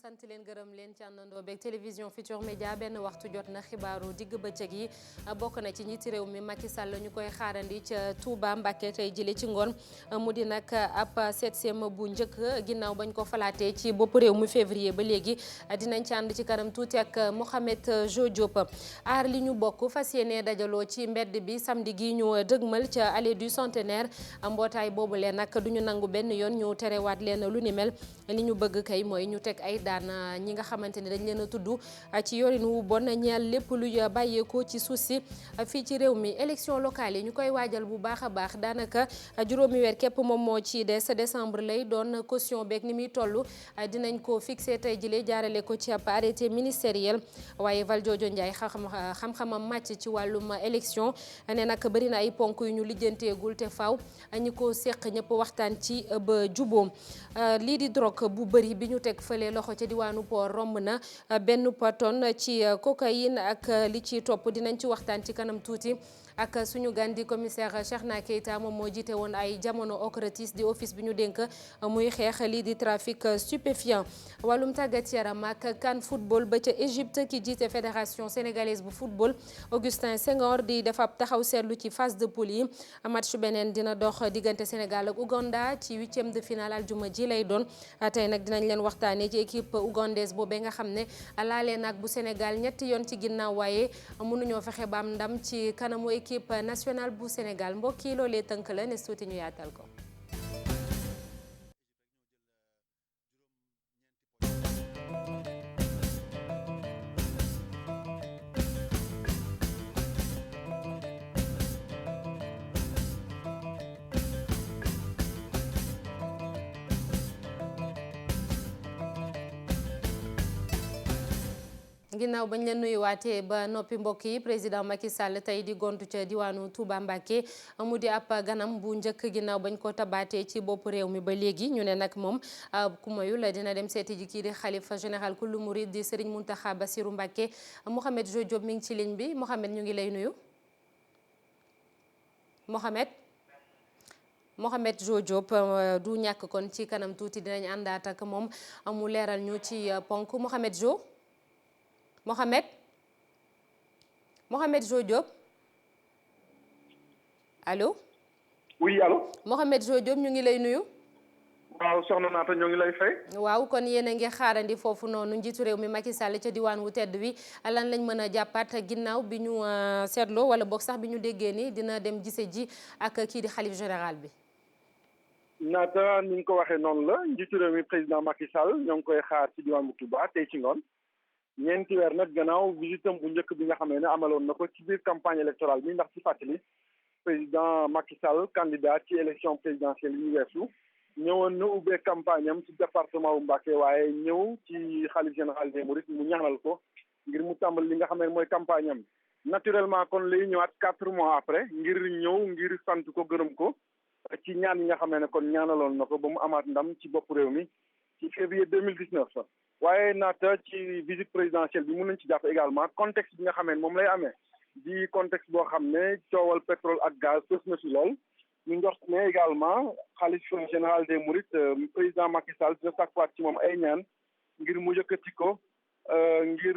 sant leen gërëm leen ci àndandoo beeg télévision Futurs Médias benn waxtu jot na xibaaru digg bëccëg yi bokk na ci njiiti réew mi Macky Sall ñu koy xaarandi ca Touba Mbacké tey jële ci ngoon mu di nag ab septième bu njëkk ginnaaw bañ ko falaatee ci bopp réew mi février ba léegi dinañ ci ànd ci kanam tuuti ak Mouhamed Jo Diop aar li ñu bokk fas yéene dajaloo ci mbedd bi samedi gi ñu dëgmal ca allée du centenaire mbootaay boobu leen nag duñu nangu benn yoon ñu terewaat leen lu ni mel li ñu bëgg kay mooy ñu teg ay daan ñi nga xamante ni dañ leen a tudd ci yorin wu bon ñeel lépp luy bàyyeekoo ci suuf si fii ci réew mi élection locale yi ñu koy waajal bu baax a baax daanaka juróomi weer képp moom moo ci des décembre lay doon caution beeg ni muy toll dinañ ko fixé tey jile jaarale ko ci ab arrêté ministériel waaye Valdiodio Ndiaye xam-xamam màcc ci wàllum élection ne nag bëri na ay ponk yu ñu lijjanteegul te faaw ñi ko seq ñëpp waxtaan ci ba juboom lii di drogue bu bëri bi ñu teg fële loxo ca diwaanu Port romb na benn tonne ci cocaïne ak li ci topp dinañ ci waxtaan ci kanam tuuti ak suñu gan di commissaire Cheikhna Keita moom moo jiite woon ay jamono OCRTIS di office bi ñu dénk muy xeex lii di trafic stupéfiant wàllum tàggat yaram ak CAN football ba ca Égypte ki jiite fédération sénégalaise bu football Augustin Senghor di def ab taxaw seetlu ci phase de poule yi match beneen dina dox diggante Sénégal ak Ouganda ci huitième de finale aljuma ji lay doon tey nag dinañ leen waxtaanee ci équipe ougandaise boobee nga xam ne laalee nag bu Sénégal ñetti yoon ci ginnaaw waaye mënuñoo fexe ba am ndam ci kanamu équipe nationale bu Sénégal mbokk yi loolee tënk la ne suuti ñu yaatal ko. ginnaaw bañ leen nuyuwaatee ba noppi mbokk yi président Macky Sall tey di gontu ca diwaanu Touba Mbacké mu di ab ganam bu njëkk ginnaaw bañ ko tabaatee ci bopp réew mi ba léegi ñu ne nag moom ku mayul dina dem seeti ji kii di xalifa général kullu murid di Serigne Mountakha Bassirou Mbacké Mouhamed Jo Diop mi ngi ci ligne bi Mouhamed ñu ngi lay nuyu Mouhamed Jo Diop du ñàkk kon ci kanam tuuti dinañ àndaat ak moom mu leeral ñu ci ponk Mouhamed Jo Jo Diop allo. oui allo. Mouhamed Jo Diop ñu ngi lay nuyu. waaw soxna Naata ñoo ngi lay fay. waaw kon yéen a ngi xaarandi foofu noonu njiitu réew mi Macky Sall ca diwaan wu tedd wi lan lañ mën a jàppaat ginnaaw bi ñu seetloo wala boog sax bi ñu déggee ni dina dem gise ji ak kii di xalif général bi. Naata ni nga ko waxee noonu la njiitu réew mi président Macky Sall ñoo ngi koy xaar ci diwaan bu Touba tey ci ngoon. ñeenti weer nag gannaaw visitam bu njëkk bi nga xamee ne amaloon na ko ci biir campagne électorale bi ndax ci fàttali président Macky Sall candidat ci élection présidentielle yi ñu weesu ñëwoon na ubbee campagne am ci département bu Mbacké waaye ñëw ci xalif général des Mourides mu ñaanal ko ngir mu tàmbali li nga xam ne mooy campagne am naturellement kon lay ñëwaat 4 mois après ngir ñëw ngir sant ko gërëm ko ci ñaan yi nga xam ne kon ñaanaloon na ko ba mu amaat ndam ci bopp réew mi ci février 2019 fa waaye naata ci visite présidentielle bi mën nañ ci jàpp également contexte bi nga xamee moom lay amee di contexte boo xam ne coowal pétrole ak gaz fës na si lool ñu njort ne également xalif général des Mourides président Macky Sall dina sàkkuwaat ci moom ay ñaan ngir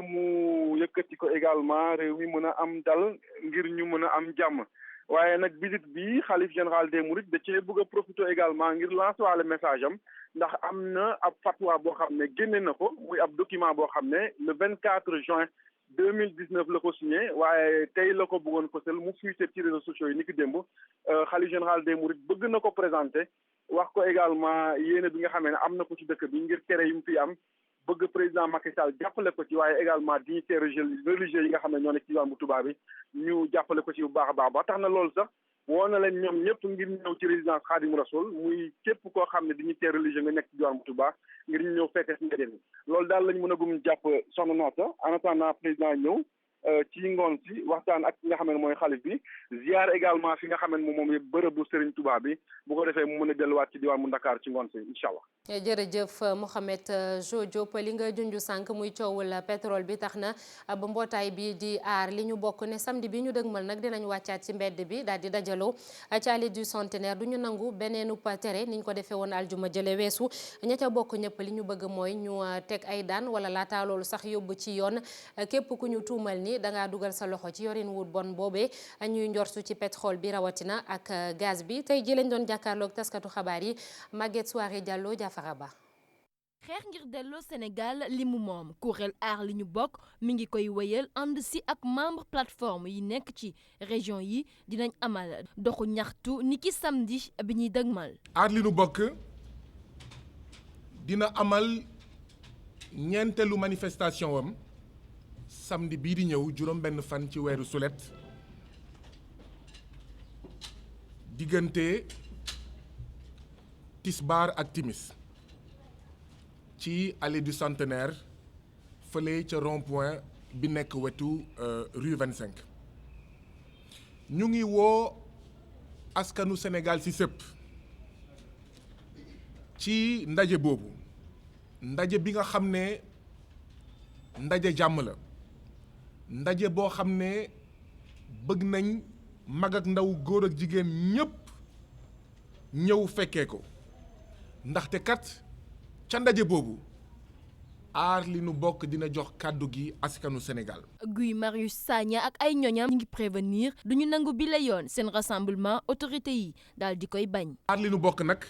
mu yëkkati ko également réew mi mën a am dal ngir ñu mën a am jàmm waaye nag visite bi xalif général des Mourides da cee bëgg a profité également ngir lancer waale message am ndax am na ab fatwa boo xam ne génne na ko muy ab document boo xam ne le 24 juin 2019 la ko signé waaye tey la ko bëggoon fësal mu fuité ci réseaux sociaux yi ni ki démb xalif général des Mourides bëgg na ko présenté wax ko également yéene bi nga xamee ne am na ko ci dëkk bi ngir tere yi mu fi am bëgg président Macky Sall jàppale ko ci waaye également dignitaires religieux yi nga xam ne ñoo nekk ci diwaan bu Touba bi ñu jàppale ko ci bu baax a baax ba tax na loolu sax woo na leen ñoom ñëpp ngir ñëw ci résidence Khadim Rassoul muy képp koo xam ne dignitaire religieux nga nekk ci diwaan bu Touba ngir ñu ñëw fekkee si ndaje mi loolu daal lañ mën a gum jàpp sonn naata en attendant président ñëw ci ngoon si waxtaan ak ki nga xam ne mooy xalif bi ziar également fi nga xam ne moom bërëbu Serigne Touba bi bu ko defee mu mën a delluwaat ci diwaan mu Dakar ci ngoon si incha allah. jërëjëf Mouhamed Jo Diop li nga junj sànq muy coowul pétrole bi tax na ba mbootaay bi di aar li ñu bokk ne samedi bi ñu dëgmal nag dinañ wàccaat ci mbedd bi daal di dajaloo ci allée du centenaire du ñu nangu beneenu tere ni ñu ko defee woon aljuma jële weesu ña ca bokk ñëpp li ñu bëgg mooy ñu teg ay daan wala laata loolu sax yóbbu ci yoon képp ku ñu tuumal ni dangaa dugal sa loxo ci yorin wut bon boobee ñuy njortu ci pétrole bi rawatina ak gaz bi tey ji lañ doon jàkkaarloog taskatu xabaar yi Maguette Souaré Diallo Faraba. xeex ngir delloo Sénégal li mu moom kuréel aar li ñu bokk mi ngi koy wéyal ànd si ak membre plateforme yi nekk ci région yi dinañ amal doxu ñaxtu ni ki samedi bi ñuy dëgmal. aar li ñu bokk dina amal ñeenteelu manifestation wam samedi bii di ñëw juróom benn fan ci weeru sulet diggante tisbaar ak timis ci allée du centenaire fële ca rond-point bi nekk wetu rue 25 ñu ngi woo askanu Sénégal ci sëpp ci ndaje boobu ndaje bi nga xam ne ndaje jàmm la ndaje boo xam ne bëgg nañ mag ak ndaw góor ak jigéen ñépp ñëw fekkee ko ndaxte kat ca ndaje boobu aar li nu bokk dina jox kàddu gi askanu Sénégal. Guy Marius Sagna ak ay ñoñam ñu ngi prévenir duñu nangu bi la yoon seen rassemblement autorité yi daal di koy bañ. aar li nu bokk nag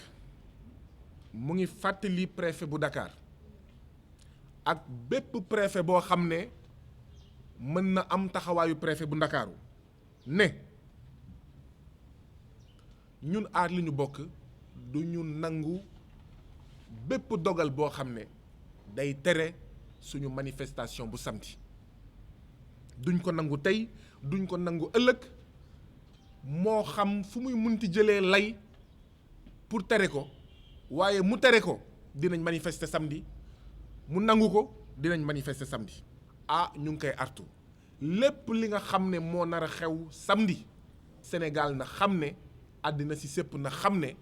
mu ngi fàttali préfet bu Dakar ak bépp préfet boo xam ne mën na am taxawaayu préfet bu Ndakaaru ne ñun aar li ñu bokk du ñu nangu bépp dogal boo xam ne day tere suñu manifestation bu samedi duñ ko nangu tey duñ ko nangu ëllëg moo xam fu muy munti jëlee lay pour tere ko waaye mu tere ko dinañ manifester samedi mu nangu ko dinañ manifester samedi ñu ngi koy artu lépp li nga xam ne moo nar a xew samedi Sénégal na xam ne àddina si sépp na xam ne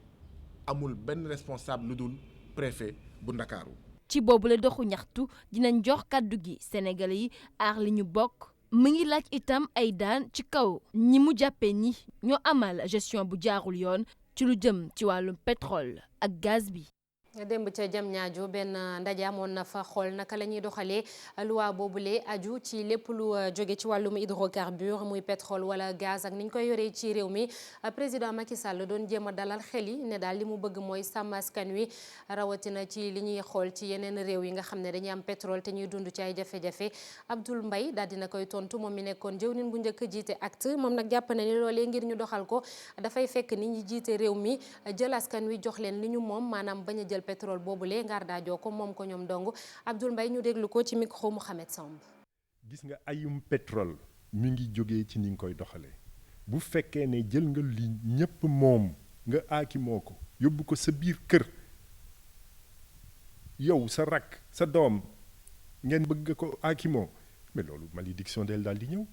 amul benn responsable lu dul préfet bu Ndakaaru. ci boobu la doxu ñaxtu dinañ jox kàddu gi Sénégalais yi aar li ñu bokk mu ngi laaj itam ay daan ci kaw ñi mu jàppee ni ñoo amal gestion bu jaarul yoon ci lu jëm ci wàllum pétrole ak gaz bi. démb ca jam ñaajo benn ndaje amoon na fa xool naka la ñuy doxalee loi boobule aju ci lépp lu jóge ci wàllum hydrocarbure muy pétrole wala gaz ak ni ñu koy yoree ci réew mi président Macky Sall doon jéem a dalal xel yi ne daal li mu bëgg mooy sàmm askan wi rawatina ci li ñuy xool ci yeneen réew yi nga xam ne dañuy am pétrole te ñuy dund ci ay jafe-jafe Abdoul Mbaye daal dina koy tontu moom mi nekkoon jëwriñ bu njëkk jiite acte moom nag jàpp na ni loolee ngir ñu doxal ko dafay fekk ni ñi jiite réew mi jël askan wi jox leen li ñu moom maanaam bañ a jël pétrole boobule ngaar daajoo ko moom ko ñoom dong Abdoul Mbaye ñu déglu ko ci micro Mouhamed Samb. gis nga ayum pétrole mi ngi jógee ci ni nga koy doxalee bu fekkee ne jël nga li ñépp moom nga aakimoo ko yóbbu ko sa biir kër yow sa rakk sa doom ngeen bëgg ko aakimoo mais loolu malédiction del daal di ñëw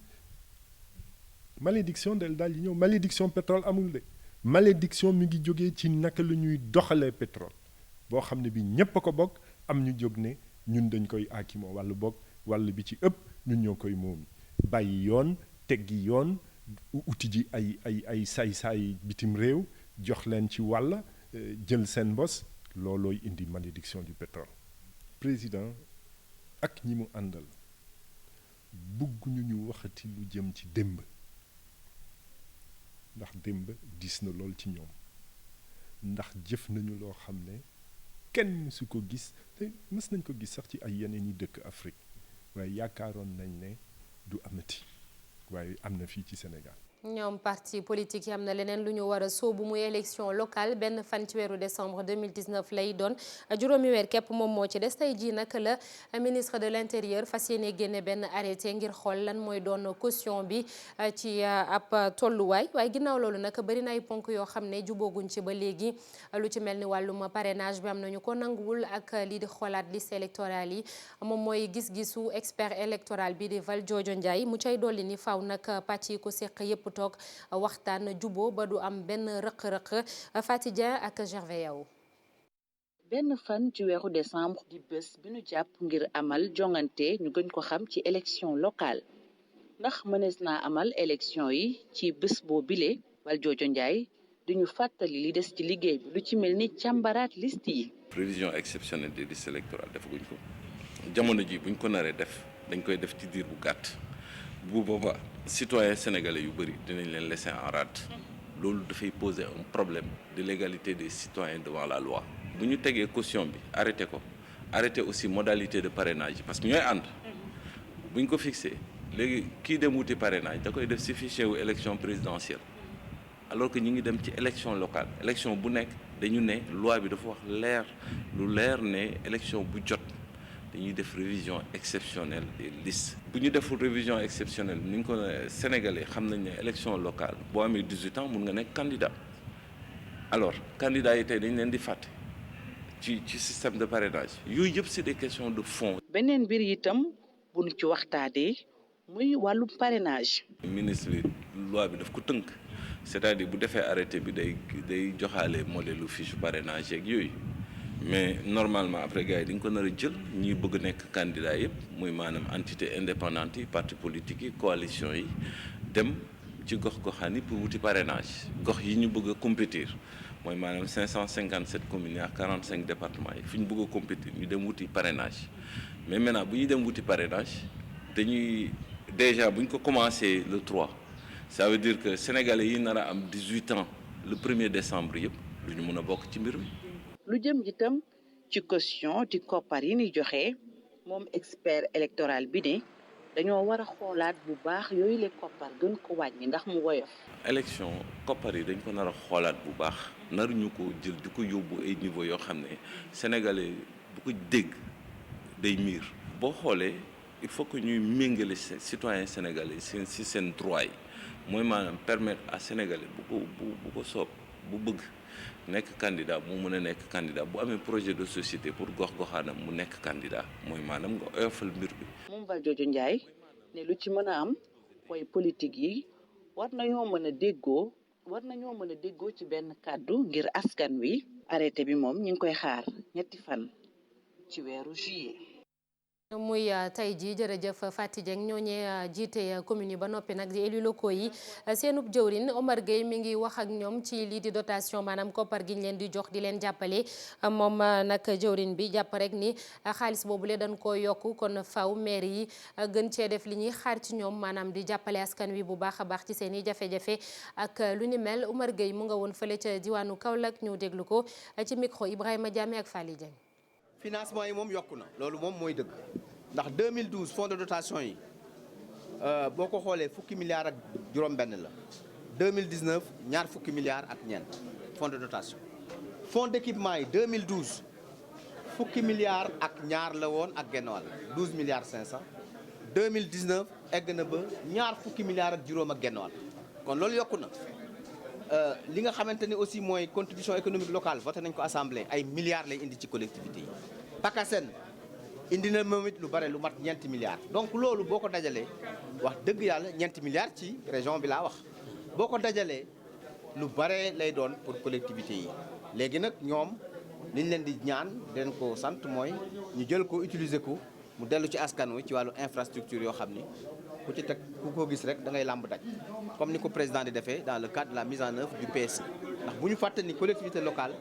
malédiction pétrole amul de malédiction mi ngi jógee ci naka la ñuy doxalee pétrole boo xam ne bi ñépp a ko bokk am ñu jóg ne ñun dañ koy aakimoo wàllu bokk wàll bi ci ëpp ñun ñoo koy moom bàyyi yoon teggi yoon uti ji ay saay-saay bitim réew jox leen ci wàll jël seen bos loolooy indi malédiction du pétrole. président ak ñi mu àndal bëgguñu ñu waxati lu jëm ci démb ndax démb diis na lool ci ñoom ndax jëf nañu loo xam ne kenn mësu ko gis te mës nañ ko gis sax ci ay yeneen yi dëkk Afrique waaye yaakaaroon nañ ne du amati waaye am na fii ci Sénégal. ñoom parti politique yi am na leneen lu ñu war a sóobu muy élection locale benn fan ci weeru décembre 2019 lay doon juróomi weer képp moom moo ci des tey jii nag la ministre de l'intérieur fas yéene génne benn arrêté ngir xool lan mooy doon caution bi ci ab tolluwaay waaye ginnaaw loolu nag bëri na ay ponk yoo xam ne jubooguñ ci ba léegi lu ci mel ni wàllum parrainage bi am nañu ko nanguwul ak lii di xoolaat liste électorale yi moom mooy gis-gisu expert électoral bi di Valdiodio Ndiaye mu cay dolli ni faaw nag pàcc yi ko séq yépp toog waxtaan juboo ba du am benn rëq-rëq Faty Dieng ak Gervais Yaw. benn fan ci weeru décembre di bés bi ñu jàpp ngir amal jongante ñu gën ko xam ci élection locale ndax mënees naa amal élection yi ci bés boo bile Valdiodio Ndiaye duñu fàttali li des ci liggéey bi lu ci mel ni càmbaraat liste yi. prévision exceptionnelle des listes électorales defaguñ ko jamono ji buñ ko naree def dañ koy def ci diir bu gàtt bu boobaa citoyens sénégalais yu bëri dinañ leen laisser en rade loolu dafay poser un problème de l'égalité des citoyens devant la loi bu ñu tegee caution bi arrêté aussi modalité de parrainage parce que ñooy ànd bu ñu ko fixé léegi kii dem wuti parrainage da koy def ci fichier wu élection présidentielle alors que ñu ngi dem ci élection locale élection bu nekk dañu ne loi bi dafa wax lu leer ne élection bu jot dañuy def révision exceptionnelle des listes bu ñu deful révision exceptionnelle ni ñu ko sénégalais xam nañ ne élection locale boo amee 18 ans mun nga nekk candidat alors candidat yi tey dañ leen di fàtte ci système de parrainage yooyu yëpp c'est des questions de fond. beneen mbir itam bu ñu ci waxtaanee muy wàllu parrainage. ministre bi loi bi daf ko tënk c'est-à-dire bu defee arrêté bi day joxaale modèle lu fiche parrainage yeeg yooyu. mais normalement après gars yi dañ ko nar a jël ñi bëgg nekk candidat yëpp muy maanaam entité indépendante yi parti politique yi coalition yi dem ci gox-goxaan yi pour wuti parrainage gox yi ñu bëgg a compétir mooy maanaam 557 communes yi ak 45 départements yi fi ñu bëgg a compétir ñu dem wuti parrainage mais maintenant bu ñuy dem wuti parrainage dañuy déjà bu ñu ko commencé le 3 ça veut dire que sénégalais yi nar a am 18 ans le 1er décembre yëpp du ñu mën a bokk ci mbir mi. lu jëm itam ci caution di koppar yi ni joxe moom expert électoral bi ne dañoo war a xoolaat bu baax yooyu le koppar gën ko wàññi ndax mu woyof. élection koppar yi dañ ko nar a xoolaat bu baax naruñu ko jël di ko yóbbu ay niveau yoo xam ne sénégalais bu ko dégg day miir boo xoolee il faut que ñuy méngale citoyens sénégalais si seen droit yi mooy maanaam permettre à sénégalais bu ko soob bu bëgg nekk candidat mu mën a nekk candidat bu amee projet de société pour gox-goxaanam mu nekk candidat mooy maanaam nga oyofal mbir bi. moom Valdiodio Ndiaye ne lu ci mën a am mooy politique yi war nañoo mën a déggoo ci benn kàddu ngir askan wi. arrêté bi moom ñu ngi koy xaar ñetti fan ci weeru juillet. muy tey jii jërëjëf Faty Dieng ñooñee jiite commune yi ba noppi nag di élus locaux yi seenub jëwrin Omar Gueye mi ngi wax ak ñoom ci lii di dotation maanaam koppar gi ñu leen di jox di leen jàppale moom nag jëwrin bi jàpp rek ni xaalis boobule dañ ko yokk kon faw maire yi gën cee def li ñuy xaar ci ñoom maanaam di jàppale askan wi bu baax a baax ci seen i jafe-jafe ak lu ni mel Omar Gueye mu nga woon fële ca diwaanu Kaolack ñu déglu ko ci micro Ibrahima Diamé ak Faly Dieng. financement yi moom yokku na loolu moom mooy dëgg ndax 2012 fonds de dotation yi boo ko xoolee fukki milliards ak juróom-benn la 2019 ñaar fukki milliards ak ñeent fonds de dotation. fonds d'équipement yi 2012 fukki milliards ak ñaar la woon ak genn wàll 12 milliards 500 2019 egg na ba ñaar fukki milliards ak juróom ak genn wàll kon loolu yokku na. li nga xamante ni aussi mooy contribution économique locale voté nañ ko assemblée ay milliards lay indi ci collectivité yi. PACASEN indi na moom it lu bare lu mat ñeenti milliards donc loolu boo ko dajalee wax dëgg yàlla ñeenti milliards ci région bi laa wax boo ko dajalee lu bare lay doon pour collectivité yi léegi nag ñoom liñ leen di ñaan den ko sant mooy ñu jël ko utiliser ko mu dellu ci askan wi ci wàllu infrastructure yoo xam ni ku ci teg ku ko gis rek da ngay làmb daj comme ni ko président di defee dans le cadre de la mise en œuvre du PSE ndax bu ñu fàtte ni collectivité locale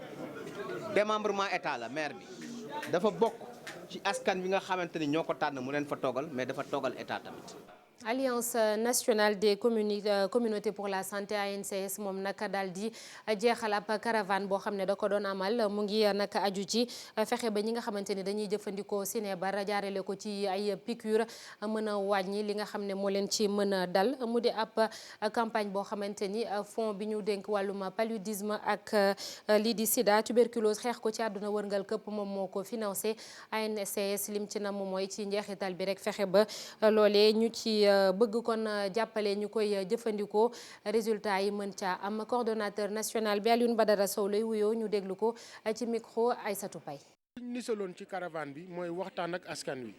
démembrement état la maire bi dafa bokk ci askan bi nga xamante ni ñoo ko tànn mu leen fa toogal mais dafa toogal état tamit. Alliance nationale des communautés pour la santé ANCS moom nag daal di jeexal ab caravane boo xam ne da ko doon amal mu ngi nag aju ci fexe ba ñi nga xamante ni dañuy jëfandikoo sinébar jaarale ko ci ay piqûre mën a wàññi li nga xam ne moo leen ci mën a dal mu di ab campagne boo xamante ni fond bi ñu dénk wàllum paludisme ak lii di sida tuberculose xeex ko ci àdduna wërngal këpp moom moo ko financé. ANCS lim ci nam mooy ci njeexital bi rek fexe ba loolee ñu ci bëgg kon jàppale ñu koy jëfandikoo résultat yi mën caa am. Coordonnateur national bi Alioune Badara Sow lay wuyoo ñu déglu ko ci micro Aïssatou Paye. li ñu nisaloon ci caravane bi mooy waxtaan ak askan wi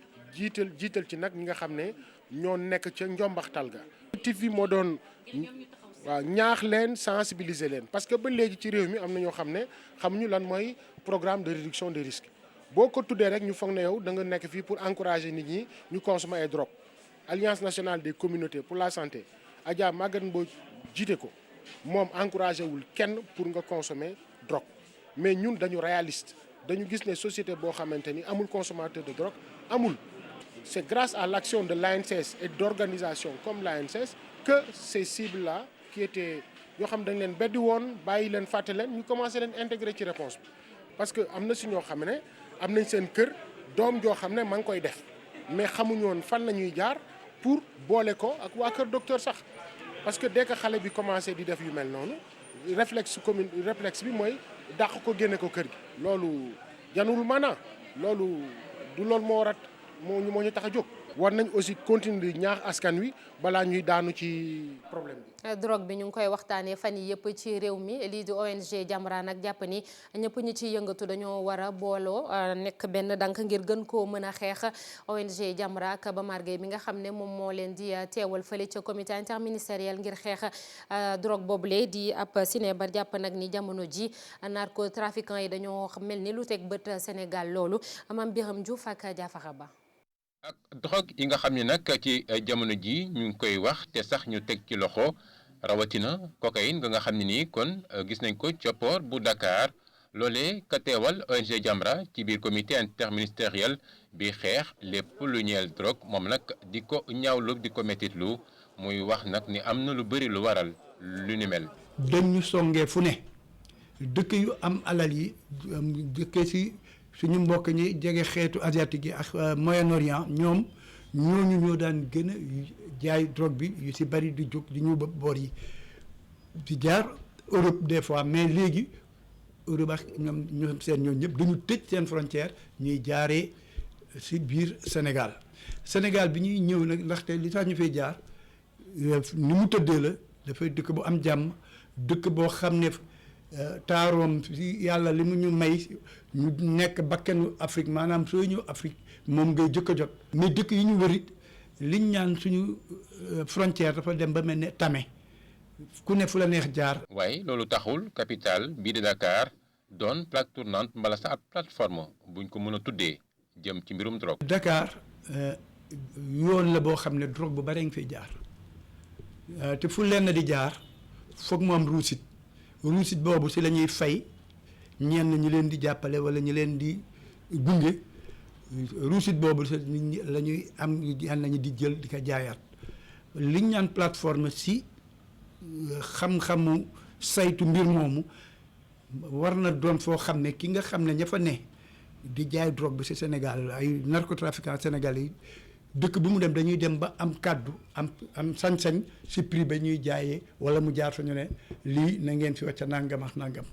jiital ci nag ñi nga xam ne ñoo nekk ca njombaxtal ga. objectif bi moo doon waaw ñaax leen sensibiliser leen parce que ba léegi ci réew mi am na ñoo xam ne xamuñu lan mooy programme de réduction des risques boo ko tuddee rek ñu foog ne yow da nga nekk fii pour encourager nit ñi ñu consommer ay drogue. Alliance nationale des communautés pour la santé Adja Maguette Mbodj jiite ko moom encouragé wul kenn pour nga consommer drogue mais ñun dañu réaliste dañu gis ne société boo xamante ni amul consommateur de drogue amul. C'est grâce à l'action de l'ANCS et d'organisations comme l'ANCS que ces cibles-là qui étaient yoo xam dañ leen beddi woon bàyyi leen fàtte leen ñu commencé leen intégrer ci réponse bi parce que am na si ñoo xam ne am nañ seen kër doom joo xam ne maa ngi koy def mais xamuñu woon fan la ñuy jaar pour boole ko ak waa kër docteur sax parce que dès que xale bi commencé di def yu mel noonu réflexe bi mooy dàq ko génne ko kër gi loolu janul maanaa loolu du loolu moo warat moo ñu tax a jóg. war nañ aussi continuer di ñaax askan wi balaa ñuy daanu ci problème bi. drogue bi ñu ngi koy waxtaanee fan yi yëpp ci réew mi lii di ONG Jamra nag jàpp ni ñëpp ñi ci yëngatu dañoo war a booloo nekk benn dank ngir gën koo mën a xeex. ONG Jamra ak Bamar Gueye mi nga xam ne moom moo leen di teewal fële ca comité interministériel ngir xeex drogue boobule di ab sinébar jàpp nag ni jamono ji narcotrafiquants yi dañoo mel ni lu teg bët Sénégal loolu Mame Birame Diouf ak Diafara Ba. ak drogue yi nga xam ne nag ci jamono ji ñu ngi koy wax te sax ñu teg ci loxo rawatina cocaïne nga xam ne nii kon gis nañ ko ca port bu Dakar loolee ka teewal ONG Jamra ci biir comité interministériel bi xeex lépp lu ñeel drogue moom nag di ko ñaawlu di ko mettitlu muy wax nag ni am na lu bëri lu waral lu ni mel. dañu songee fu ne dëkk yu am alal yi dëkk si. suñu mbokk ñi jege xeetu asiatique yi ak Moyen-Orient ñooñu ñoo daan gën a jaay drogue bi yu si bari di jóg di ñu boor yi di jaar Europe des fois mais léegi Europe ak ñoom seen ñoom ñëpp dañu tëj seen frontière ñuy jaaree si biir Sénégal bi ñuy ñëw nag ndaxte li tax ñu fay jaar ni mu tëddee la dafay dëkk bu am jàmm dëkk boo xam ne taaroom si yàlla li mu ñu may ñu nekk bakkanu Afrique maanaam sooy ñëw Afrique moom ngay jëkk a jot mais dëkk yi ñu wërit liñ ñaan suñu frontière dafa dem ba mel ne tame ku ne fu la neex jaar. waaye loolu taxul capitale bii de Dakar doon plaque tournante mbala sa ab plateforme buñ ko mën a tuddee jëm ci mbirum drogue. Dakar yoon la boo xam ne drogue bu bare nga fay jaar te fu leen di jaar foog mu am ruusit boobu si la ñuy fay ñenn ñi leen di jàppale wala ñi leen di gunge ruusit boobu la ñuy am ñenn ñi di jël di ko jaayaat liñ ñaan plateforme si xam-xamu saytu mbir moomu war na doon foo xam ne ki nga xam ne ña fa ne di jaay drogue bi si Sénégal ay narcotrafiquants Sénégal yi dëkk bu mu dem dañuy dem ba am kàddu am sañ-sañ si prix ba ñuy jaayee wala mu jaar fa ñu ne lii na ngeen fi wàcc nangam ak nangam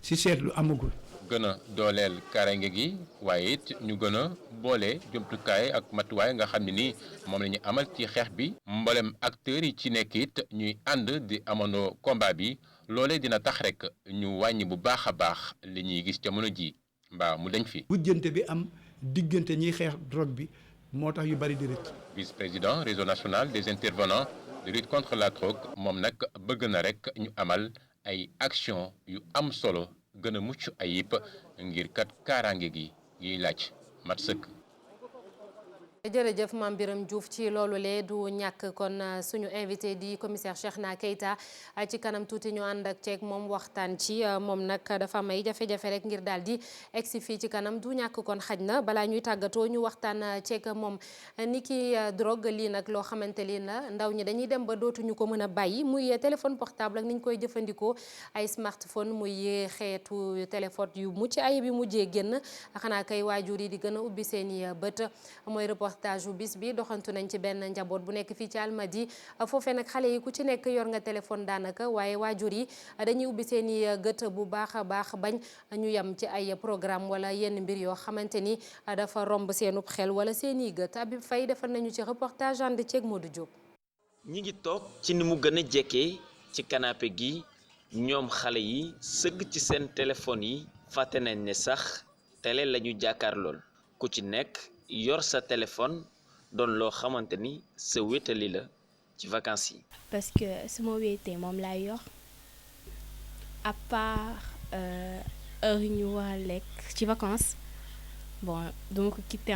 si seetlu amagul. gën a dooleel kaaraange gi waaye it ñu gën a boole jumtukaay ak matuwaay nga xam ne nii moom la ñu amal ci xeex bi mboolem acteurs yi ci nekk it ñuy ànd di amandoo combat bi loolee dina tax rek ñu wàññi bu baax a baax li ñuy gis jamono ji mbaa mu dañ fi. wujjante bi am diggante ñiy xeex drogue bi. moo tax yu bari di rëcc. vice-président réseau national des intervenants de lutte contre la drogue moom nag bëgg na rek ñu amal ay action yu am solo gën a mucc ayib ngir kat kaaraange gi yiy laaj mat sëkk. jërëjëf Mame Birame Diouf ci loolu lee du ñàkk kon suñu invité di commissaire Cheikhna Keita ci kanam tuuti ñu ànd ak ceeg moom waxtaan ci moom nag dafa may jafe-jafe rek ngir daal di egsi fii ci kanam du ñàkk kon xaj na balaa ñuy tàggatoo ñu waxtaan ceeg moom ni ki drogue lii nag loo xamante li na ndaw ñi dañuy dem ba dootuñu ko mën a bàyyi muy téléphone portable ak ni ñu koy jëfandikoo ay smartphone muy xeetu téléphone yu mucc ayib bi mujjee génn xanaa kay waajur yi di gën a ubbi seeni bët mooy reportage u bis bi doxantu nañ ci benn njaboot bu nekk fii ci Almadi foofee nag xale yi ku ci nekk yor nga téléphone daanaka waaye waajur yi dañuy ubbi seeni gët bu baax a baax bañ ñu yem ci ay programme wala yenn mbir yoo xamante ni dafa romb seenub xel wala seeni gët Abib Faye defal nañu ci reportage ànd ceeg Modou Diop. ñi ngi toog ci ni mu gën a jekkee ci canapé gi ñoom xale yi sëgg ci seen téléphone yi fàtte nañ ne sax télé la ñu jàkkaar lool ku ci nekk yor sa téléphone doon loo xamante ni sa wétali la ci vacances yi. parce que su ma wéetee moom laay yor à part heure yu ñu war a lekk ci vacances bon duma ko quitté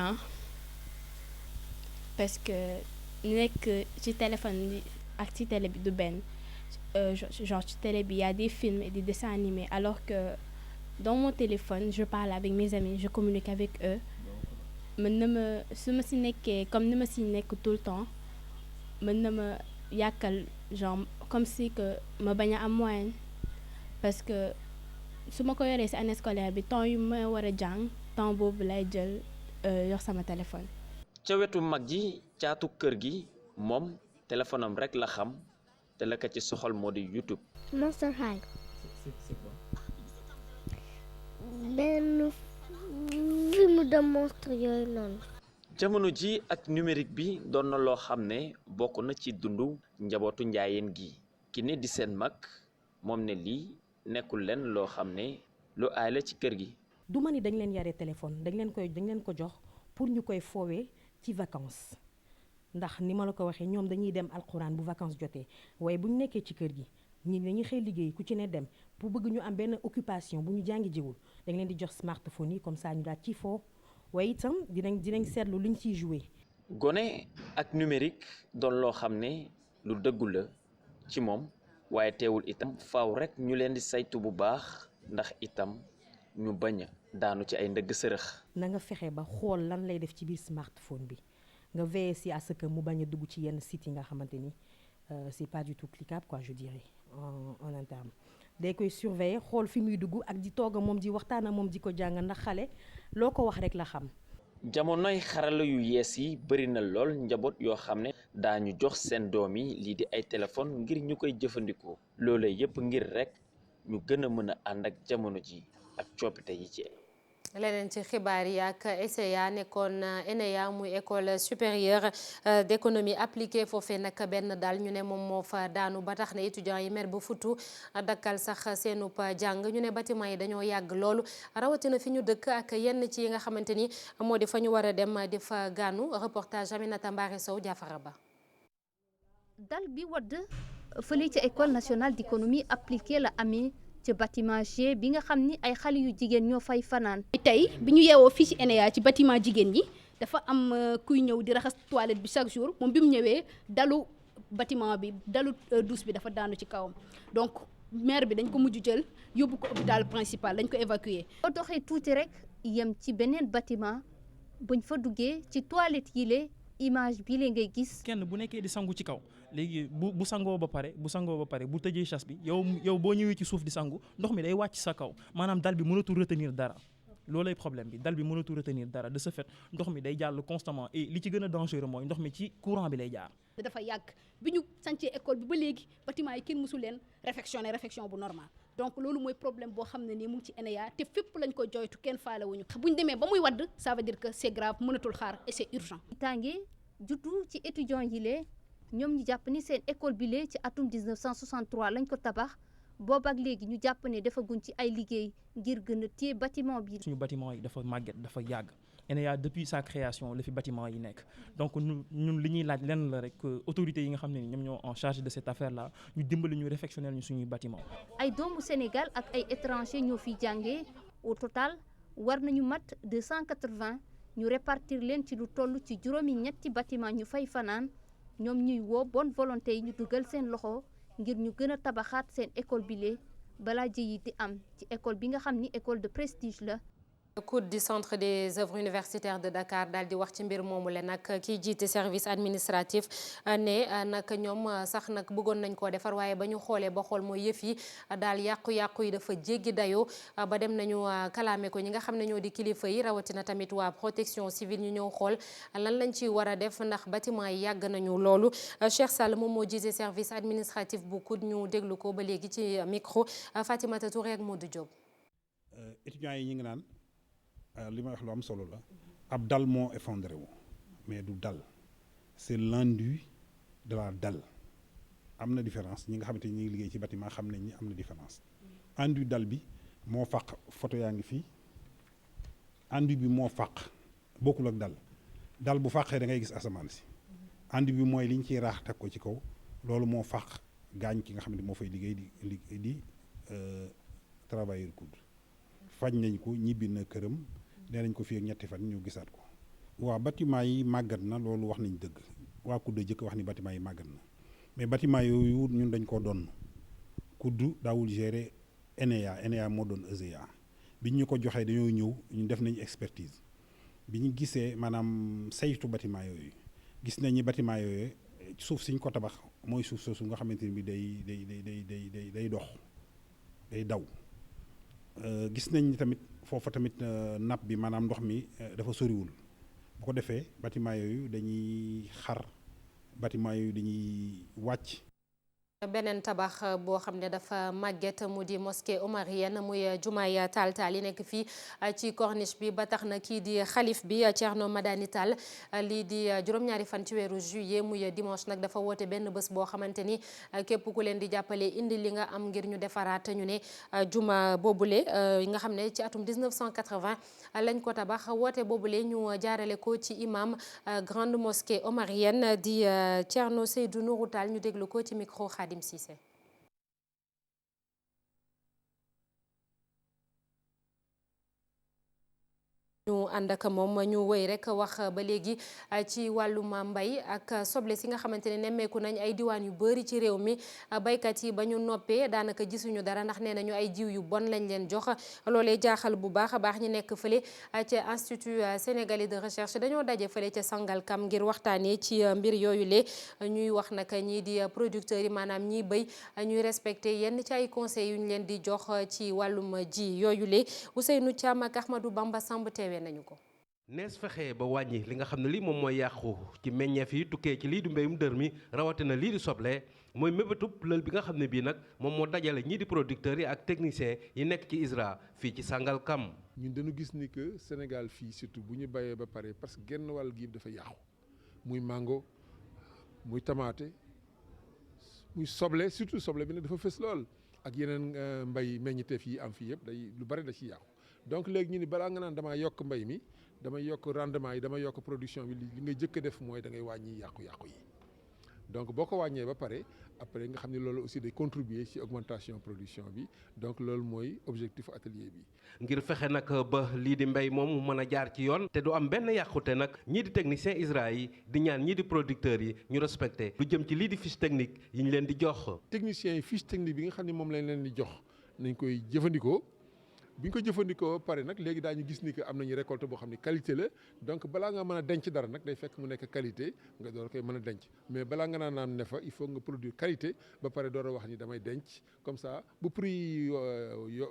parce que nekk ci téléphone bi ak ci télé bi du benn genre ci télé bi y a des films et des dessins animés alors que dans mon téléphone je parle avec mes amis je communique avec eux. mën na ma su ma si nekkee comme ni ma si nekk tout le temps mën na ma yàkkal genre comme si que ma bañ a am moyenne parce que su ma ko yoree si année scolaire bi temps yu ma war a jàng temps boobu lay jël yor sama téléphone. ca wetu mag ji caatu kër gi moom téléphone am rek la xam te la ko ci soxal moo di YouTube. Monster High. C'est quoi? benn film de monstre yooyu noonu. jamono ji ak numérique bi doon na loo xam ne bokk na ci dundu njabootu njaayeen gi ki ne di seen mag moom ne lii nekkul leen loo xam ne lu aay la ci kër gi. du ma ni dañ leen yare téléphone dañ leen ko jox pour ñu koy foowee ci vacances ndax ni ma la ko waxee ñoom dañuy dem alxuraan bu vacances jotee waaye bu ñu nekkee ci kër gi ñi dañuy xëy liggéey ku ci ne dem pour bëgg ñu am benn occupation bu ñu jàngi jiwul dañ leen di jox smartphone yi comme ça ñu daal ci foo waaye itam dinañ seetlu luñ ciy joué. gone ak numérique doon loo xam ne lu dëggu la ci moom waaye teewul itam faaw rek ñu leen di saytu bu baax ndax itam ñu bañ a daanu ci ay ndëgg sërëx. na nga fexe ba xool lan lay def ci biir smartphone bi nga veiller si à ce que mu bañ a dugg ci yenn sites yi nga xamante ni c'est pas du tout cliquable quoi je dirais en interne. day koy surveiller xool fi muy dugg ak di toog a moom di waxtaan ak moom di ko jàng ndax xale loo ko wax rek la xam. jamonoy xarala yu yees yi bëri na lool njaboot yoo xam ne daañu jox seen doom yi lii di ay téléphone ngir ñu koy jëfandikoo loolee yépp ngir rek ñu gën a mën a ànd ak jamono ji ak coppite yi ci. leneen ci xibaar yi ak ESEA nekkoon ENEA muy école supérieure d'économie appliquée foofee nag benn daal ñu ne moom moo fa daanu ba tax na étudiants yi mer ba futu dakkal sax seenub jàng ñu ne bâtiment yi dañoo yàgg loolu rawatina fi ñu dëkk ak yenn ci yi nga xamante ni moo di fa ñu war a dem di fa gànnu reportage Aminata Mbare Sow Jaafara Ba. dal bi wadd fële ci école nationale d'économie appliquée la amee ci bâtiment G bi nga xam ni ay xale yu jigéen ñoo fay fanaan. tey bi ñu yeewoo fii ci ENEA ci bâtiment jigéen ñi dafa am kuy ñëw di raxas toilette bi chaque jour moom bi mu ñëwee dalu bâtiment bi dalu douche bi dafa daanu ci kawam donc maire bi dañ ko mujj jël yóbbu ko hôpital principal dañ ko évacuer. boo doxee tuuti rek yem ci beneen bâtiment buñ fa duggee ci toilette yi le image bi la ngay gis. kenn bu nekkee di sangu ci kaw léegi bu sangoo ba pare bu tëjee chasse bi yow boo ñëwee ci suuf di sangu ndox mi day wàcc sa kaw maanaam dal bi mënatul retenir dara loolay problème bi dal bi mënatul retenir dara de ce fait ndox mi day jàll constamment et li ci gën a dangereux mooy ndox mi ci courant bi lay jaar. dafa yàgg bi ñu sancee école bi ba léegi bâtiment yi kenn mësul leen réfection bu normal donc loolu mooy problème boo xam ne nii mu ngi ci ENEA te fépp lañ ko joytu kenn faale wuñu bu ñu demee ba muy wadd ça veut dire que c'est grave mënatul xaar et c'est urgent. tànge juddu ci étudiants yi lee ñoom ñu jàpp ni seen école bi lee ci atum 1963 lañ ko tabax boobu ak léegi ñu jàpp ne defaguñ ci ay liggéey ngir gën a téye bâtiment bi. suñu bâtiment yi dafa màgget dafa yàgg ENEA depuis sa création la fi bâtiment yi nekk donc ñun li ñuy laaj lenn la rek autorités yi nga xam ne ñoom ñoo en charge de cette affaire là ñu dimbali ñu réfectionner ñu suñuy bâtiment. ay doomu Sénégal ak ay étrangers ñoo fiy jàngee au total war nañu mat 280 ñu répartir leen ci lu toll ci juróomi ñetti bâtiment ñu fay fanaan ñoom ñuy woo bonne volonté yi ñu dugal seen loxo ngir ñu gën a tabaxaat seen école bile balaa ji yi di am ci école bi nga xam ni école de prestige la. COUD du centre des œuvres universitaires de Dakar daal di wax ci mbir moomu le nag kiy jiite service administratif ne nag ñoom sax nag bëggoon nañ koo defar waaye ba ñu xoolee ba xool mooy yëf yi daal yàqu-yàqu yi dafa jéggi dayoo ba dem nañu kalaame ko ñi nga xam ne ñoo di kilifa yi rawatina tamit waa protection civile ñu ñëw xool lan lañ ci war a def ndax bâtiment yi yàgg nañu loolu. Cheikh Sall moom moo jiite service administratif bu COUD ñu déglu ko ba léegi ci micro Fatimata Touré ak Modou Diop. étudiants yi ñu ngi naan. li ma wax lu am solo la ab dal moo effondré wu mais du dal c'est l'enduit de la dalle am na différence ñi nga xamante ni ñi ngi liggéey ci bâtiment xam nañ ni am na différence enduit dal bi moo fàq photo yaa ngi fii enduit bi moo fàq bokkul ak dal bu fàqee da ngay gis asamaan si enduit bi mooy liñ ciy raax teg ko ci kaw loolu moo fàq gaañ ki nga xam ne moo fay liggéey di travailleur COUD faj nañ ko ñibbi na këram nee nañ ko fii ak ñetti fan ñu gisaat ko. waaw bâtiment yi màggat na loolu wax nañ dëgg waa COUD jëkk wax ni bâtiment yi màggat na mais bâtiment yooyu ñun dañ koo doon COUD daawul gérer ENEA moo doon ESEA biñ ñu ko joxee dañoo ñëw ñu def nañu expertise bi ñu gisee maanaam saytu bâtiment yooyu gis nañ ni bâtiment yooyu suuf siñ ko tabax mooy suuf soosu nga xamante ni bi day dox day daw. gis nañ ni tamit foofa tamit nappe bi maanaam ndox mi dafa soriwul bu ko defee bâtiment yooyu dañuy xar bâtiment yooyu dañuy wàcc. beneen tabax boo xam ne dafa màgget mu di mosquée omarienne muy jumaay taal taal yi nekk fii ci corniche bi ba tax na kii di xalif bi Thierno Madani Tall lii di juróom-ñaari fan ci weeru juillet muy dimanche nag dafa woote benn bés boo xamante ni képp ku leen di jàppale indi li nga am ngir ñu defaraat ñu ne juma boobule yi nga xam ne ci atum 1980 lañ ko tabax woote boobule ñu jaarale ko ci imam grande mosquée omarienne di Thierno Seydou Nourou Tall ñu déglu ko ci micro Khadim Cissé. ñu ànd ak moom ñu wëy rek wax ba léegi ci wàllum mbay ak soble si nga xamante ne nemmeeku nañ ay diwaan yu bëri ci réew mi baykat yi ba ñu noppee daanaka gisuñu dara ndax nee nañu ay jiw yu bon lañ leen jox loolee jaaxal bu baax a baax ñi nekk fële ca institut sénégalais de recherche dañoo daje fële ca Sangalkam ngir waxtaanee ci mbir yooyu le ñuy wax nag ñii di producteurs yi maanaam ñiy béy ñuy respecté yenn ci ay conseils yu ñu leen di jox ci wàllum ji yooyu le Ousseynou Thiam ak Ahmadou Bamba Samb teewee nañu ko. nees fexe ba wàññi li nga xam ne lii moom mooy yàqu ci meññeef yi tukkee ci lii di mbéyum dër mi rawatina lii di soble mooy mébétub lël bi nga xam ne bii nag moom moo dajale ñii di producteurs yi ak techniciens yi nekk ci ISRA fii ci Sangalkam. ñun dañu gis ni que Sénégal fii surtout bu ñu bayee ba pare parce que genn wàll gi dafa yàqu muy mango muy tamaate muy soble surtout soble bi nag dafa fës lool ak yeneen mbay meññiteef yi am fii yëpp day lu bari da ci yàqu donc léegi ñu ni balaa nga naan damaa yokk mbay mi damay yokk rendement yi damay yokk production bi li nga jëkk a def mooy da ngay wàññi yàqu-yàqu yi donc boo ko wàññee ba pare après nga xam ne loolu aussi day contribuer ci augmentation production bi donc loolu mooy objectif atelier bi. ngir fexe nag ba lii di mbéy moomu mën a jaar ci yoon te du am benn yàqute nag ñii di technicien ISRA yi di ñaan ñii di producteurs yi ñu respecté lu jëm ci lii di fiche technique yi ñu leen di jox. techniciens yi fiche technique bi nga xam ne moom lañ leen di jox nañ koy jëfandikoo. bi ñu ko jëfandikoo pare nag léegi daañu gis ni que am nañu récolte boo xam ne qualité la donc balaa nga mën a denc dara nag day fekk mu nekk qualité nga door koy mën a denc mais balaa nga naan ne fa il faut nga produire qualité ba pare door a wax ni damay denc comme ça bu prix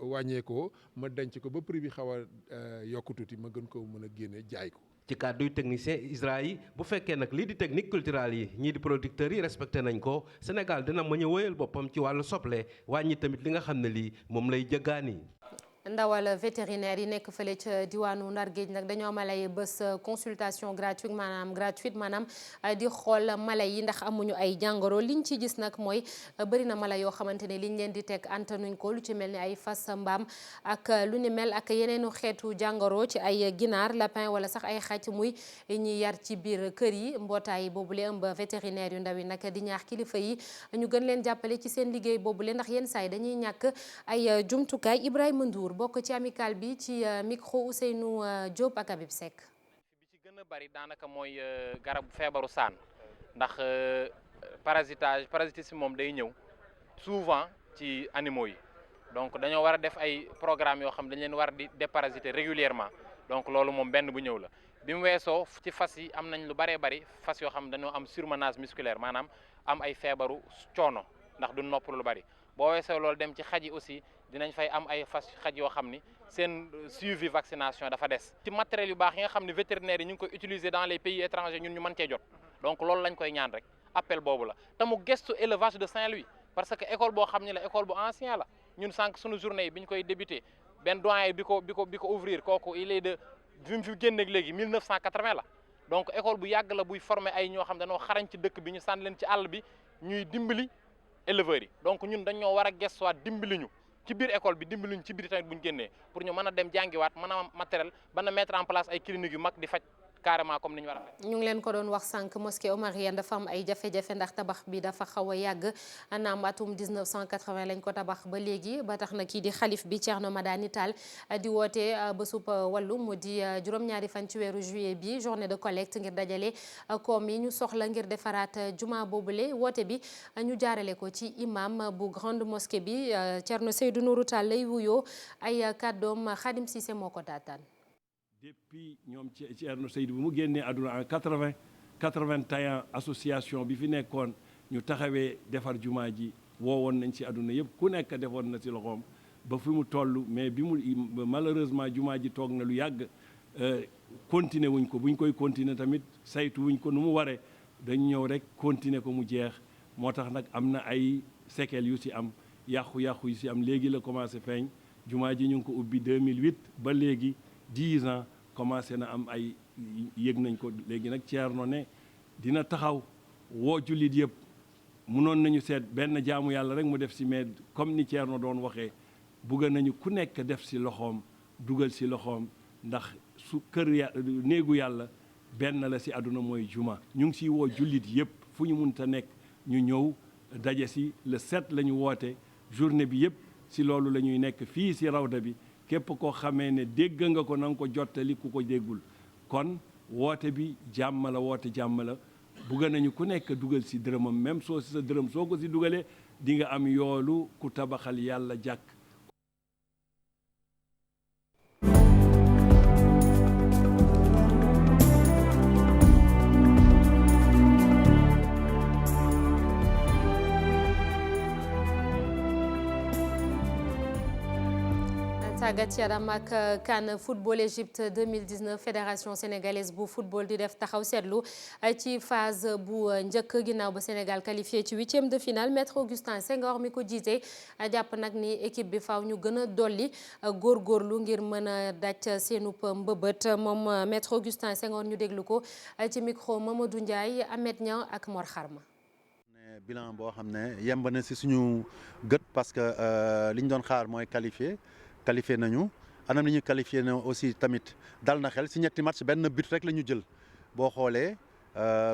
wàññeekoo ma denc ko ba prix bi xaw a yokku tuuti ma gën ko mën a génne jaay ko. ci kàdduy technicien ISRA yi bu fekkee nag lii di technique culturelle yi ñii di producteurs yi respecté nañ ko Sénégal dina mën a wéyal boppam ci wàllu soble wàññi tamit li nga xam ne lii moom lay jëggaani. ndawal vétérinaire yi nekk fële ca diwaanu Ndar Géej nag dañoo amal ay bés consultation gratuite maanaam di xool mala yi ndax amuñu ay jàngoro liñ ci gis nag mooy bëri na mala yoo xamante ne liñ leen di teg antanuñ ko lu ci mel ni ay fas mbaam ak lu ni mel ak yeneenu xeetu jàngoro ci ay ginaar lapin wala sax ay xaj muy ñi yar ci biir kër yi mbootaay boobule ëmb vétérinaire yu ndaw yi nag di ñaax kilifa yi ñu gën leen jàppale ci seen liggéey boobule ndax yenn saa yi dañuy ñàkk ay jumtukaay. Ibrahima Ndour bokk ci amical bi ci micro Ousseynou Diop ak Habib Seck. gën a bari daanaka mooy garabu feebaru saan ndax parasitisme moom day ñëw souvent ci animaux yi donc dañoo war a def ay programme yoo xam dañ leen war di déparasiter régulièrement donc loolu moom benn bu ñëw la bi mu weesoo ci fas yi am nañ lu bëree bëri fas yoo xam dañoo am surmenage musculaire maanaam am ay feebaru coono ndax du nopp lu bëri boo weesoo loolu dem ci xaj yi aussi dinañ fay am ay fas xaj yoo xam ni seen suivi vaccination dafa des ci matériel yu baax yi nga xam ne vétérinaires yi ñu ngi koy utiliser dans les pays étrangers ñun ñu mën cee jot donc loolu lañ koy ñaan rek appel boobu la te mu gestu élevage de Saint-Louis parce que école boo xam ne la école bu ancien la ñun sànq suñu journée yi bi ñu koy débuté benn doyen bi ko ouvrir kooku il est de bi mu fi génneeg léegi 1980 la donc école bu yàgg la buy former ay ñoo xam dañoo xarañ ci dëkk bi ñu sànni leen ci àll bi ñuy dimbali éleveurs yi donc ñun dañoo war a gestuwaat dimbali ñu ci biir école bi dimbali ñu ci biir tamit bu ñu génnee pour ñu mën a dem jàngiwaat mën a am matériel ba na mettre en place ay cliniques yu mag di faj carrément comme ni ñu war a faj. ñu ngi leen ko doon wax sànq mosquée omarienne dafa am ay jafe-jafe ndax tabax bi dafa xaw a yàgg naam atum 1980 lañ ko tabax ba léegi ba tax na kii di xalif bi Thierno Madani Tall di woote bésub wàllu mu di juróom-ñaari fan ci weeru juillet bi journée de collecte ngir dajale koom yi ñu soxla ngir defaraat juma boobule woote bi ñu jaarale ko ci imam bu grande mosquée bi Thierno Seydou Nourou Tall lay wuyoo ay kàddoom Khadim Cissé moo ko taataan. depuis ñoom Thierno Seydou bu mu génnee àdduna en 81 association bi fi nekkoon ñu taxawee defar jumaa ji woowoon nañ ci àdduna yëpp ku nekk defoon na ci loxoom ba fi mu toll mais bi mu malheureusement jumaa ji toog na lu yàgg continuer wuñ ko buñ koy continuer tamit saytu wuñ ko nu mu waree dañ ñëw rek continuer ko mu jeex moo tax nag am na ay séquelles yu ci am yàqu-yàqu yu ci am léegi la commencé feeñ jumaa ji ñu ngi ko ubbi 2008 ba léegi 10 ans commencé na am ay yëg nañ ko léegi nag Thierno ne dina taxaw woo jullit yëpp munoon nañu seet benn jaamu yàlla rek mu def ci mais comme ni Thierno doon waxee bugga nañu ku nekk def ci loxoom dugal ci loxoom ndax su kër néegu yàlla benn la ci àdduna mooy juma ñu ngi ciy woo jullit yëpp fu ñu munta nekk ñu ñëw daje ci le 7 la ñu woote journée bi yëpp ci loolu la ñuy nekk fii ci rawda bi képp koo xamee ne dégg nga ko na nga ko jottali ku ko déggul kon woote bi jàmm la woote jàmm la bugga nañu ku nekk dugal ci dërëmam même soo ci sa dërëm soo ko ci dugalee di nga am yoolu ku tabaxal yàlla jàkk. tàggat yaram ak CAN football Égypte 2019 fédération sénégalaise bu football di def taxaw seetlu ci phase bu njëkk ginnaaw ba Sénégal qualifié ci 8e de finale maître Augustin Senghor mi ko jiite jàpp nag ni équipe bi faaw ñu gën a dolli góorgóorlu ngir mën a daj seenub mbëbët moom maître Augustin Senghor ñu déglu ko ci micro Mamadou Ndiaye Ahmed Niang ak Mor Xarma. bilan boo xam ne yemb na ci suñu gët parce que li ñu doon xaar mooy qualifié nañu anam li ñu qualifié na aussi tamit dal na xel ci ñetti match benn but rek la ñu jël boo xoolee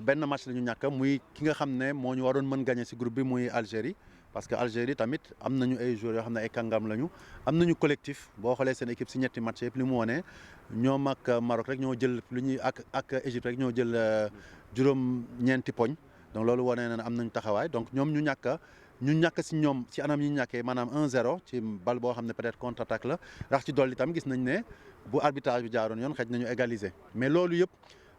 benn match la ñu ñàkk muy ki nga xam ne moo ñu waroon mën gagner ci groupe bi muy Algérie parce que Algérie tamit am nañu ay joueurs yoo xam ne ay kàngam lañu am nañu collectif boo xoolee seen équipe ci ñetti match yëpp li mu wone ñoom ak Maroc rek ñoo jël lu ñuy ak Égypte rek ñoo jël juróom-ñeenti poñ donc loolu wone na am nañu taxawaay donc ñoom ñu ñàkk ci ñoom ci anam yi ñu ñàkkee maanaam 1-0 ci bal boo xam ne peut-être contre-attaque la rax ci dolli tam gis nañ ne bu arbitrage bi jaaroon yoon xëj nañu égaliser mais loolu yëpp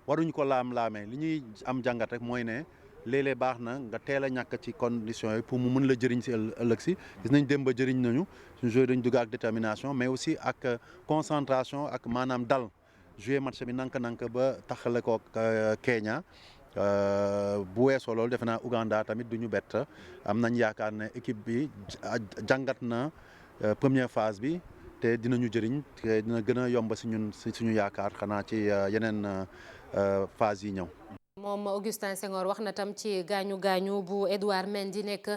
waruñu ko laam-laamee li ñuy am jàngat rek mooy ne léeg-léeg baax na nga teel a ñàkk ci conditions yi pour mu mën la jëriñ ci ëllëg si gis nañ démb ba jëriñ nañu suñu joué dañu dugg ak détermination mais aussi ak concentration ak maanaam dal joué match bi nank-nank ba taxale ko Kenya bu weesoo loolu defe naa Ouganda tamit du ñu bett am nañ yaakaar ne équipe bi jàngat na première phase bi te dinañu jëriñ te dina gën a yomb ci ñun ci suñu yaakaar xanaa ci yeneen phase yi ñëw. moom Augustin Senghor wax na tam ci gaañu bu Edouard Mendy nekk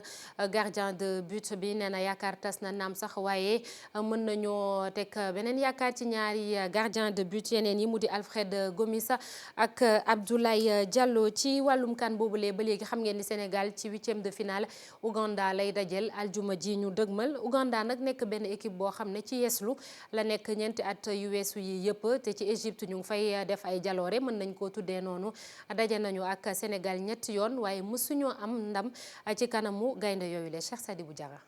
gardien de but bi nee na yaakaar tas na naam sax waaye mën nañoo teg beneen yaakaar ci ñaari gardien de but yeneen yi mu di Alfred Gomis ak Abdoulaye Diallo. ci wàllum kan boobule ba léegi xam ngeen ni Sénégal ci 8e de finale Ouganda lay dajel aljuma ji ñu dëgmal. Ouganda nag nekk benn équipe boo xam ne ci yeeslu la nekk ñeenti at yu weesu yi yëpp te ci Égypte ñu ngi fay def ay jaloore mën nañ koo tuddee noonu. daje nañu ak Sénégal ñetti yoon waaye mësuñoo am ndam ci kanamu gaynde yooyu le Cheikh Sadibou Diarra.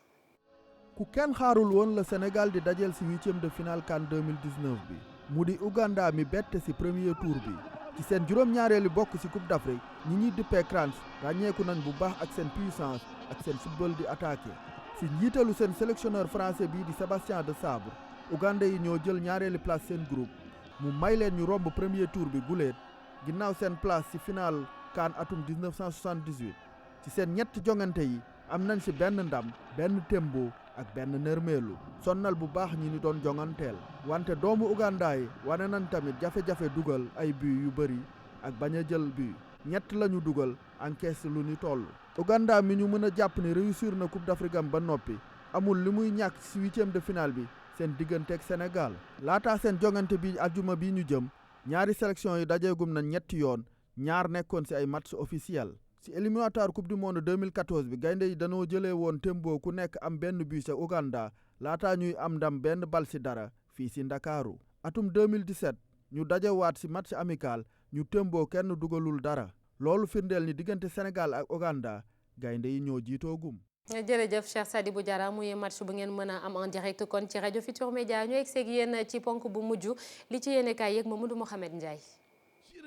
ku kenn xaarul woon la Sénégal di dajel ci 8e de finale CAN 2019 bi mu di Ouganda mi bette ci premier tour bi ci seen juróom-ñaareelu bokk ci Coupe d'Afrique ñi ñuy dippee Cranes ràññeeku nañ bu baax ak seen puissance ak seen football di attaqué ci njiitalu seen sélectionneur français bii di Sébastien de Sabre Ouganda yi ñoo jël ñaareelu place seen groupe mu may leen ñu romb premier tour bi guléet ginnaaw seen place ci final CAN atum 1978 ci seen ñetti jongante yi am nañ ci benn ndam benn tembo ak benn nërmeelu sonnal bu baax ñi ni doon jonganteel wante doomu Uganda yi wane nañ tamit jafe-jafe dugal ay but yu bëri ak bañ a jël but ñett lañu dugal encaisse lu ni toll. Uganda mi ñu mën a jàpp ni réussir na Coupe d'Afrique am ba noppi amul li muy ñàkk ci 8e de finale bi seen diggante ak Sénégal laataa seen jongante bi ajuma bi ñu jëm ñaari sélection yi dajeegum na ñetti yoon ñaar nekkoon ci ay match officiel ci éliminatoire coupe du monde 2014 bi gaynde yi dañoo jëlee woon tembo ku nekk am benn but ca Uganda laataa ñuy am ndam benn bal ci dara fii ci Ndakaaru atum 2017 ñu dajewaat ci match amical ñu tembo kenn dugalul dara loolu firndeel ni diggante Sénégal ak Uganda gaynde yi ñoo jiitoogum. jërëjëf Cheikh Sadibou Diarra muy match bu ngeen mën a am en direct kon ci rajo Futur Média ñu egg seeg yéen ci ponk bu mujj li ci yéene kaay yeeg Mamadou Mohamed Ndiaye.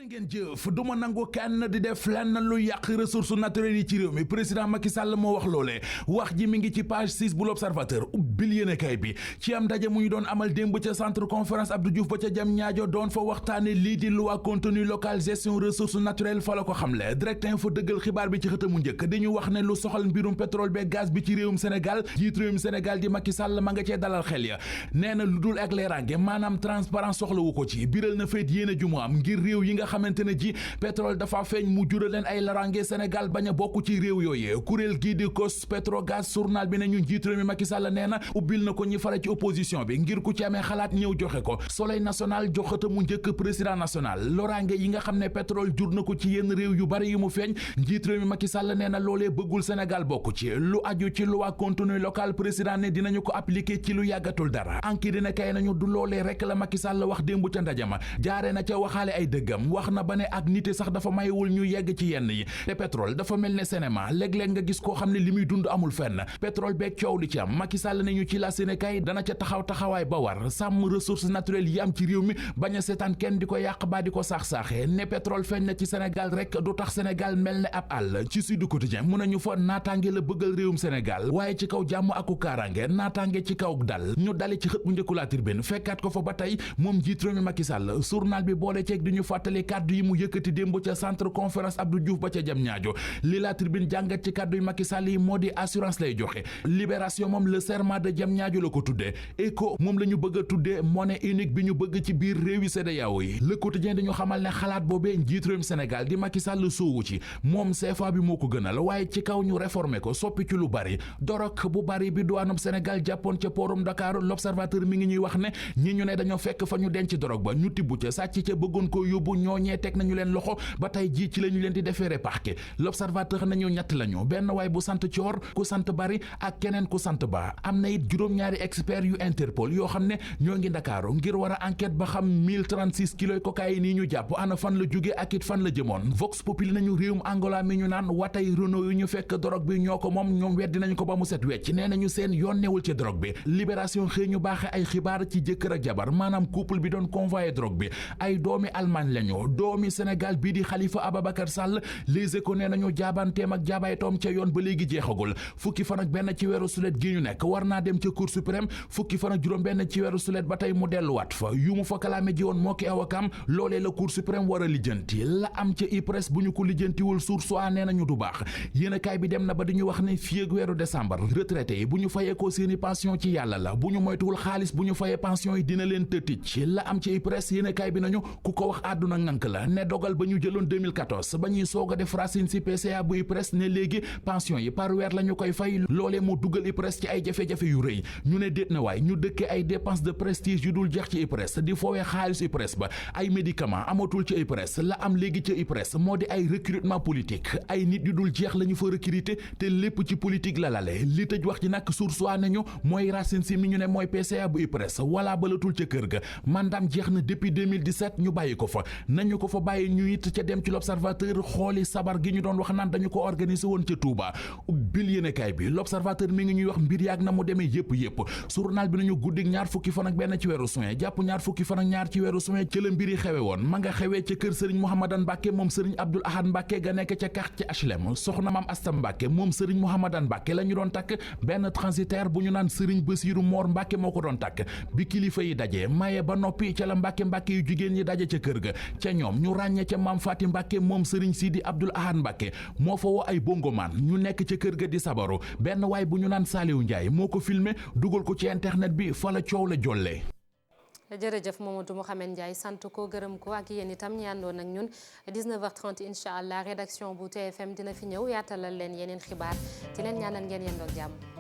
ngeen jëf du ma nangu kenn di def lenn lu yàq ressources naturelles yi ci réew mi président Macky Sall moo wax loolee wax ji mi ngi ci page 6 bu l'Observateur ubbil yéenekaay bi ci am ndaje mu ñu doon amal démb ca centre conférence Abdou Diouf ba ca Diamniadio doon fa waxtaane lii di loi contenu local gestion ressources naturelles fa la ko xamle Direct Info dëggal xibaar bi ci xëtamu njëkk di ñu wax ne lu soxal mbirum pétrole be gaz bi ci réewum Sénégal jiit réewum Sénégal di Macky Sall ma nga cee dalal xel ya nee na lu dul ak leerange maanaam transparence soxlawu ko ci biral na feet yéene ju mu am ngir réew yi nga xamante ne ji pétrole dafa feeñ mu jural leen ay larange Sénégal bañ a bokk ci réew yooyee kuréel gii di COS Petrogaz journal bi ne ñu njiit réew mi Macky Sall nee na ubbil na ko ñi fara ci opposition bi ngir ku ci amee xalaat ñëw joxe ko Soleil national joxata mu njëkk président national lorange yi nga xam ne pétrole jur na ko ci yenn réew yu bari yu mu feeñ njiit réew mi Macky Sall nee na loolee bëggul Sénégal bokk ci lu aju ci loi contenu local président ne dinañu ko appliquer ci lu yàggatul dara anki dina kay nañu du loolee rek la Macky Sall wax démb ca ndajama jaare na ca waxaale ay dëggam wax na ba ne ak nité sax dafa mayewul ñu yegg ci yenn yi te pétrole dafa mel ne cinéma léeg-léeg nga gis koo xam ne li muy dund amul fenn pétrole beeg coow li ci am Macky Sall ne ñu ci la Sénégal dana ca taxawaay ba war sàmm ressources naturelles yi am ci réew mi bañ a seetaan kenn di ko yàq ba di ko saax-saaxee ne pétrole feeñ na ci Sénégal rek du tax Sénégal mel ne ab àll ci Sud Quotidien mun nañu fa naataange la bëggal réewum Sénégal waaye ci kaw jàmm aku kaaraange naataange ci kaw dal ñu dale ci xët bu njëkku La Tribune fekkaat ko fa ba tey moom jiit réew mi Macky Sall journal bi boole ceeg di ñu fàttali kàddu yi mu yëkkati démb ca centre conférence Abdou Diouf ba ca Diamniadio li La Tribune jàngat ci kàddu yi Macky Sall yi moo di assurance lay joxe Libération moom le serment de Diamniadio la ko tuddee Eco moom la ñu bëgg a tuddee monnaie unique bi ñu bëgg ci biir réewi CEDEAO yi Le Quotidien dañu xamal ne xalaat boobee njiit réewum Sénégal di Macky Sall soowu ci moom CFA bi moo ko gënal waaye ci kaw ñu réformer ko soppi ci lu bari dorog bu bari bi douanub Sénégal jàppoon ca porum Dakar L'Observateur mi ngi ñuy wax ne ñi ñu ne dañoo fekk fa ñu denc dorog ba ñu tibb ca sàcc ca bëggoon ko yóbbu ñooñee teg nañu leen loxo ba tey jii ci la ñu leen di defeere parquet L'Observateur nañu ñett lañu benn waay bu sant Coor ku sant Bari ak keneen ku sant Ba am na it juróom-ñaari expert yu Interpol yoo xam ne ñoo ngi Ndakaaru ngir war a enquête ba xam 1036 kilos cocaïne yi ñu jàpp ana fan la jóge ak it fan la jëmoon Vox Populi nañu réewum Angola mi ñu naan watay Renault yu ñu fekk drogue bi ñoo ko moom ñoom weddi nañu ko ba mu set wecc nee nañu seen yoon newul ci drogue bi Libération xëy ñu baaxe ay xibaar ci jëkkër ak jabar maanaam couple bi doon convoyé drogue bi ay doomi Allemagne lañu doomi Sénégal bii di Khalifa Ababacar Sall Les Échos nee nañu jaabanteem ak jaabaytoom ca yoon ba léegi jeexagul fukki fan ak benn ci weeru sulet gi ñu nekk war naa dem ca Cour suprême fukki fan ak juróom benn ci weeru sulet ba tey mu delluwaat fa yu mu fa kalaame ji woon moo ki awakam loolee la Cour suprême war a lijjanti la am ca IPRES bu ñu ko lijjantiwul source a nee nañu du baax yéenekaay bi dem na ba di ñu wax ne fii ak weeru décembre retraité yi bu ñu fayee ko seeni pension ci yàlla la bu ñu moytuwul xaalis bu ñu fayee pension yi dina leen tëtic la am ca IPRES yéenekaay bi nañu ku ko wax àdduna lank la ne dogal ba ñu jëloon 2014 ba ñuy soog a def racine ci PCA bu IPRES ne léegi pension yi par weer la ñu koy fay loolee moo dugal IPRES ci ay jafe-jafe yu rëy ñu ne déet na waay ñu dëkkee ay dépenses de prestige yu dul jeex ci IPRES di foowee xaalis IPRES ba ay médicaments amatul ci IPRES la am léegi ci IPRES moo di ay recrutement politique ay nit yu dul jeex la ñu fa recruter te lépp ci politique la lale li tëj wax ji nag source waa nañu mooy racine si mi ñu ne mooy PCA bu IPRES wala balatul ca kër ga mandaam jeex na depuis 2017 ñu bàyyi ko fa nañu ko fa bàyyi ñu it ca dem ci l'observateur xooli sabar gi ñu doon wax naan dañu ko organiser woon ca Touba ubbil yéenekaay bi l'observateur mi ngi ñuy wax mbir yaag na mu demee yëpp journal bi nañu guddik ñaar fukki fan ak benn ci weeru juin jàpp ñaar fukki fan ak ñaar ci weeru juin ci la mbiri xewe woon ma nga xewee ca kër Serigne Mouhamadan Mbacke moom Serigne Abdoul Ahad Mbacke ga nekk ca quartier HLM soxna Maam Asta Mbacke moom Serigne Mouhamadan Mbacke la ñu doon takk benn transitaire bu ñu naan Serigne Bassirou Mor Mbacke moo ko doon takk bi kilifa yi daje maye ba noppi ca la Mbacke yu jigéen ñi daje ca kër ga ca ñoom ñu ràññee ca Maam Faati Mbacke moom Serigne Sidi Abdoul Ahad Mbacke moo fa woo ay bongoman ñu nekk ca kër ga di sabaru benn waay bu ñu naan Saliou Ndiaye moo ko filmé dugal ko ci internet bi fa la coow la jollee. jërëjëf Mamadou Mouhamed Ndiaye sant ko gërëm ko ak yéen itam ñi àndoon ak ñun 19h30 incha allah rédaction bu TFM dina fi ñëw yaatalal leen yeneen xibaar ci leen ñaanal ngeen yendoog jàmm.